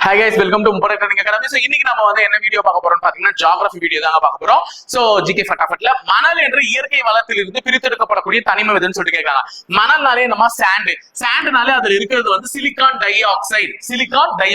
Hi guys, welcome to Mumbai Training Academy. So இன்னைக்கு நம்ம வந்து என்ன வீடியோ பார்க்க போறோம்னு பாத்தீங்கன்னா ஜியோகிராஃபி வீடியோ தான் பார்க்க போறோம். சோ ஜிகே ஃபட்டாஃபட்ல மணல் என்ற இயற்கை வளத்திலிருந்து பிரித்தெடுக்கப்படக்கூடிய தனிமம் எதுன்னு சொல்லிட்டு கேட்கறாங்க. மணல்னாலே நம்ம சாண்ட்னாலே அதுல இருக்கிறது வந்து சிலிக்கான் டை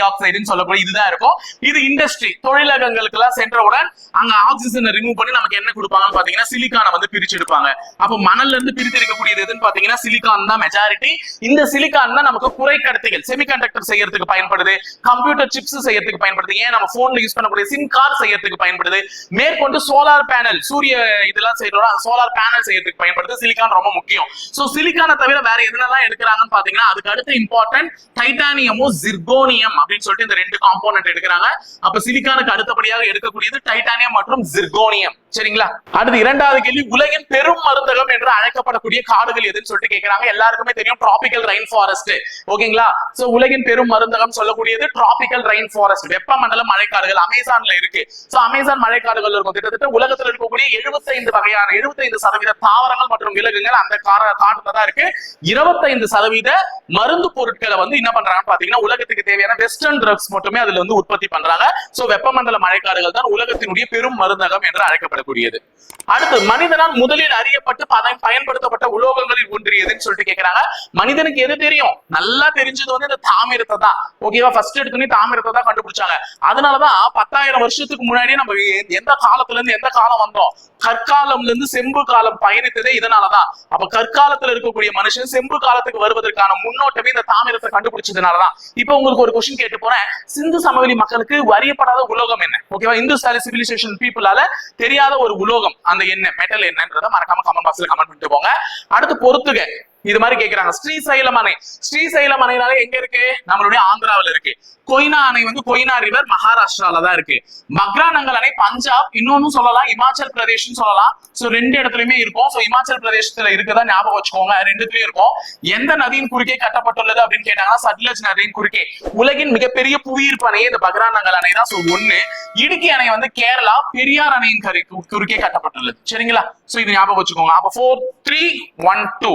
ஆக்சைடுன்னு சொல்லக்கூடிய இதுதான் இருக்கும். இது இண்டஸ்ட்ரி தொழிலகங்களுக்கு எல்லாம் சென்றவுடன் அங்க ஆக்சிஜனை ரிமூவ் பண்ணி நமக்கு என்ன கொடுப்பாங்கன்னு பாத்தீங்கன்னா சிலிக்கானை வந்து பிரிச்சு எடுப்பாங்க. அப்ப மணல்ல இருந்து பிரித்தெடுக்கக்கூடியது எதுன்னு பாத்தீங்கன்னா சிலிக்கான் தான் மெஜாரிட்டி. இந்த சிலிக்கான் தான் நமக்கு குறைக்கடத்திகள் செமிகண்டக்டர் செய்யறதுக்கு பயன்படுது, கம்ப்யூட்டர் சிப்ஸ் செய்யறதுக்கு பயன்படுது, ஏன் நம்ம போன்ல யூஸ் பண்ணக்கூடிய சிம் கார்டு செய்யறதுக்கு பயன்படுது, மேற்கொண்டு சோலார் பேனல் சூரிய இதெல்லாம் செய்யறோம் அந்த சோலார் பேனல் செய்யறதுக்கு பயன்படுது. சிலிக்கான் ரொம்ப முக்கியம். சோ சிலிக்கானை தவிர வேற எதுனெல்லாம் எடுக்கிறாங்கன்னு பாத்தீங்கன்னா அதுக்கு அடுத்து இம்பார்ட்டன்ட் டைட்டானியமும் ஜிர்கோனியம் அப்படின்னு சொல்லிட்டு இந்த ரெண்டு காம்போனன்ட் எடுக்கிறாங்க. அப்ப சிலிக்கானுக்கு அடுத்தபடியாக எடுக்கக்கூடியது டைட்டானியம் மற்றும் ஜிர்கோனியம். சரிங்களா? அடுத்து இரண்டாவது கேள்வி, உலகின் பெரும் மருந்தகம் என்று அழைக்கப்படக்கூடிய காடுகள் எதுன்னு சொல்லிட்டு கேட்கிறாங்க. எல்லாருக்குமே தெரியும் டிராபிக்கல் ரெயின் ஃபாரஸ்ட். ஓகேங்களா? சோ உலகின் பெரும் மருந்தகம் சொல்லக்கூடியது டிராபிக்கல் ரெயின் ஃபாரஸ்ட், வெப்பமண்டல மழைக்காடுகள் அமேசான்ல இருக்கு. சோ அமேசான் மழைக்காடுகள் இருக்கும். கிட்டத்தட்ட உலகத்தில் இருக்கக்கூடிய 75% தாவரங்கள் மற்றும் விலங்குகள் அந்த காட்டுல தான் இருக்கு. 25% மருந்து பொருட்களை வந்து என்ன பண்றாங்கன்னு பாத்தீங்கன்னா உலகத்துக்கு தேவையான வெஸ்டர்ன் ட்ரக்ஸ் மட்டுமே அதுல வந்து உற்பத்தி பண்றாங்க. சோ வெப்பமண்டல மழைக்காடுகள் தான் உலகத்தினுடைய பெரும் மருந்தகம் என்று அழைக்கப்படக்கூடியது. அடுத்து, மனிதனால் முதலில் அறியப்பட்டு பயன்படுத்தப்பட்ட உலோகங்களில் ஒன்று எதுன்னு சொல்லிட்டு கேட்கிறாங்க. மனிதனுக்கு எது தெரியும்? நல்லா தெரிஞ்சது வந்து இந்த தாமிரத்தை தான். ஓகேவா? ஃபர்ஸ்ட் எடுத்துனே தாமிரத்தை தான் கண்டுபிடிச்சாங்க. அதனாலதான் 10,000 வருஷத்துக்கு முன்னாடியே நம்ம எந்த காலத்துல இருந்து எந்த காலம் வந்தோம், கற்காலம்ல இருந்து செம்பு காலம் பயணித்ததே இதனாலதான். அப்ப கற்காலத்துல இருக்கக்கூடிய மனுஷன் செம்பு காலத்துக்கு வருவதற்கான முன்னோட்டமே இந்த தாமிரத்தை கண்டுபிடிச்சதுனாலதான். இப்ப உங்களுக்கு ஒரு கொஸ்டின் கேட்டு போறேன், சிந்து சமவெளி மக்களுக்கு அறியப்படாத உலோகம் என்ன? ஓகேவா? இந்து சிவிலைசேஷன் பீப்புளால தெரியாத ஒரு உலோகம் அந்த என்ன மெட்டல் என்னன்றதை மறக்காம கமெண்ட் பாக்ஸ்ல கமெண்ட் பண்ணிட்டு போங்க. அடுத்து பொறுத்துக இது மாதிரி கேக்குறாங்க. ஸ்ரீசைலம் அணைனால எங்க இருக்கு? நம்மளுடைய ஆந்திராவில இருக்கு. கொய்னா அணை வந்து கொய்னா ரிவர் மகாராஷ்டிரால தான் இருக்கு. மக்ரானங்கல் அணை பஞ்சாப், இன்னொன்னு சொல்லலாம் இமாச்சல் பிரதேஷ் சொல்லலாம். சோ ரெண்டு இடத்துலயுமே இருக்கும். சோ இமாச்சல் பிரதேசத்துல இருக்கதா ஞாபகம் வச்சுக்கோங்க. ரெண்டுத்துலயும் இருக்கும். எந்த நதியின் குறுக்கே கட்டப்பட்டுள்ளது அப்படின்னு கேட்டாங்கன்னா சட்லஜ் நதியின் குறுக்கே. உலகின் மிகப்பெரிய புவியீர்ப்பு அணையே இந்த மக்ரானங்கல் அணை தான். சோ ஒண்ணு. இடுக்கி அணை வந்து கேரளா பெரியார் அணையின் குறுக்கே கட்டப்பட்டுள்ளது. சரிங்களா? சோ இது ஞாபகம் வச்சுக்கோங்க. அப்ப 4-3-1-2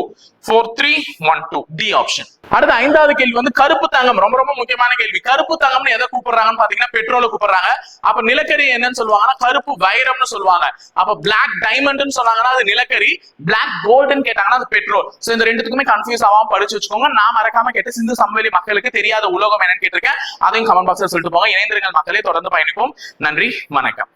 டி ஆப்ஷன். அடுத்த ஐந்தாவது கேள்வி வந்து கருப்பு தங்கம். ரொம்ப ரொம்ப முக்கியமான கேள்வி. கருப்பு தங்கம்னு எதை கூப்பிடுறாங்கன்னு பாத்தீங்கன்னா பெட்ரோலை கூப்பிடுறாங்க. அப்ப நிலக்கரி என்னன்னு சொல்லுவாங்கன்னா கருப்பு வைரம்னு சொல்லுவாங்க. அப்ப பிளாக் டைமண்ட்னு சொன்னாங்கன்னா அது நிலக்கரி, பிளாக் கோல்டுன்னு கேட்டாங்கன்னா அது பெட்ரோல். சோ இந்த ரெண்டுத்துக்குமே கன்ஃபியூஸ் ஆகாம படிச்சு வச்சுக்கோங்க. நான் மறக்காம கேட்டு சிந்து சமவெளி மக்களுக்கு தெரியாத உலோகம் என்னன்னு கேட்டிருக்கேன். அதையும் கமெண்ட் பாக்ஸ்ல சொல்லிட்டு போங்க. இணைந்திருங்கள் மக்களே, தொடர்ந்து பயணிப்போம். நன்றி, வணக்கம்.